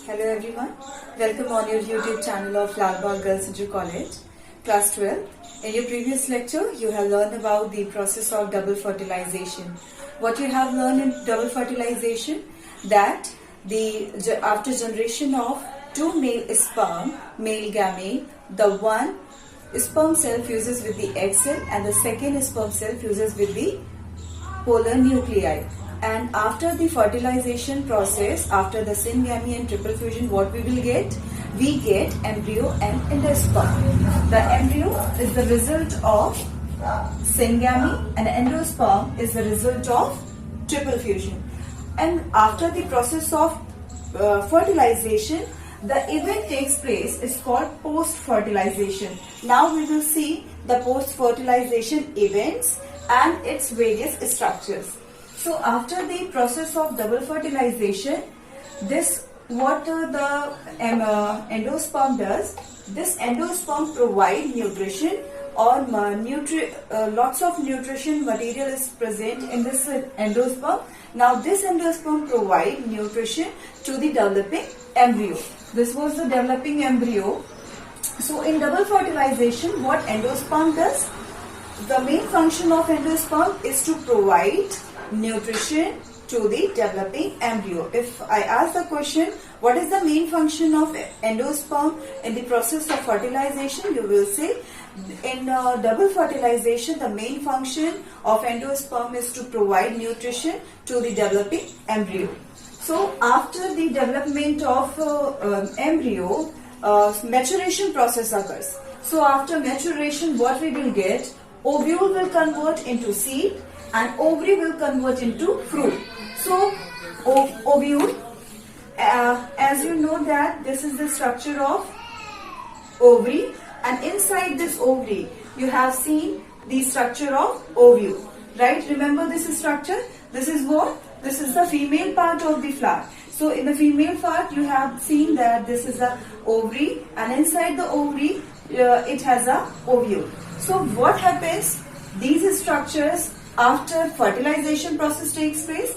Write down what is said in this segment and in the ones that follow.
Hello everyone, welcome on your YouTube channel of Lalbagh Girls Inter College, Class 12. In your previous lecture, you have learned about the process of double fertilization. What you have learned in double fertilization? That after generation of two male sperm, male gamete, the one sperm cell fuses with the egg cell and the second sperm cell fuses with the polar nuclei. And after the fertilization process, after the syngamy and triple fusion, what we will get? We get embryo and endosperm. The embryo is the result of syngamy and endosperm is the result of triple fusion. And after the process of fertilization, the event takes place is called post-fertilization. Now we will see the post-fertilization events and its various structures. So after the process of double fertilization, what the endosperm does, this endosperm provide nutrition or lots of nutrition material is present in this endosperm. Now this endosperm provide nutrition to the developing embryo. This was the developing embryo. So in double fertilization, what endosperm does? The main function of endosperm is to provide nutrition to the developing embryo. If I ask the question, what is the main function of endosperm in the process of fertilization? You will say, in double fertilization, the main function of endosperm is to provide nutrition to the developing embryo. So after the development of embryo, maturation process occurs. So after maturation, what we will get? Ovule will convert into seed and ovary will convert into fruit. So ovule, as you know that this is the structure of ovary, and inside this ovary you have seen the structure of ovule, right? Remember this structure? This is what? This is the female part of the flower. So in the female part you have seen that this is the ovary, and inside the ovary it has a ovule. So what happens? These structures, after fertilization process takes place,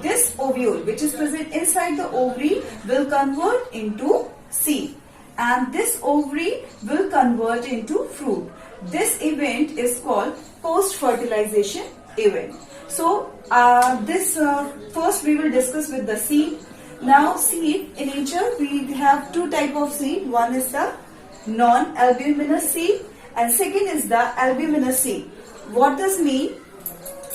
this ovule which is present inside the ovary will convert into seed, and this ovary will convert into fruit. This event is called post-fertilization event. So first we will discuss with the seed. Now seed, in nature we have two type of seed. One is the non-albuminous seed and second is the albuminous seed. What does mean?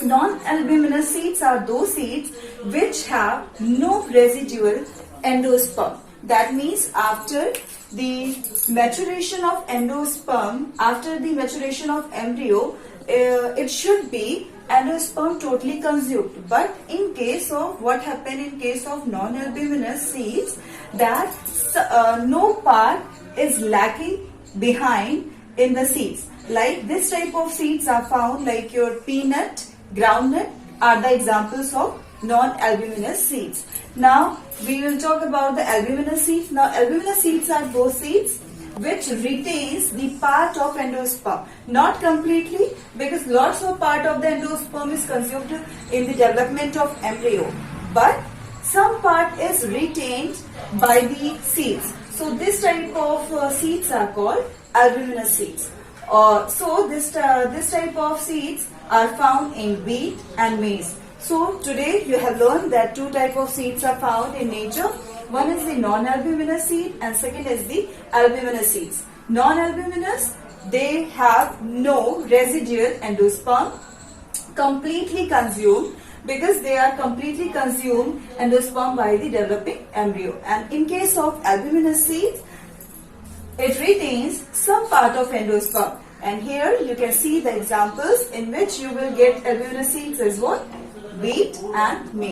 Non-albuminous seeds are those seeds which have no residual endosperm. That means after the maturation of endosperm, after the maturation of embryo, it should be endosperm totally consumed. But in case of what happened in case of non-albuminous seeds, that no part is lacking behind in the seeds. Like this type of seeds are found, like your peanut, groundnut are the examples of non-albuminous seeds. Now we will talk about the albuminous seeds. Now albuminous seeds are those seeds which retains the part of endosperm. Not completely, because lots of part of the endosperm is consumed in the development of embryo. But some part is retained by the seeds. So this type of seeds are called albuminous seeds. So this type of seeds are found in wheat and maize. So today you have learned that two type of seeds are found in nature. One is the non-albuminous seed and second is the albuminous seeds. Non-albuminous, they have no residual endosperm, completely consumed, because they are completely consumed endosperm by the developing embryo. And in case of albuminous seeds, it retains some part of endosperm. And here you can see the examples in which you will get albuminous seeds as what? Wheat and maize.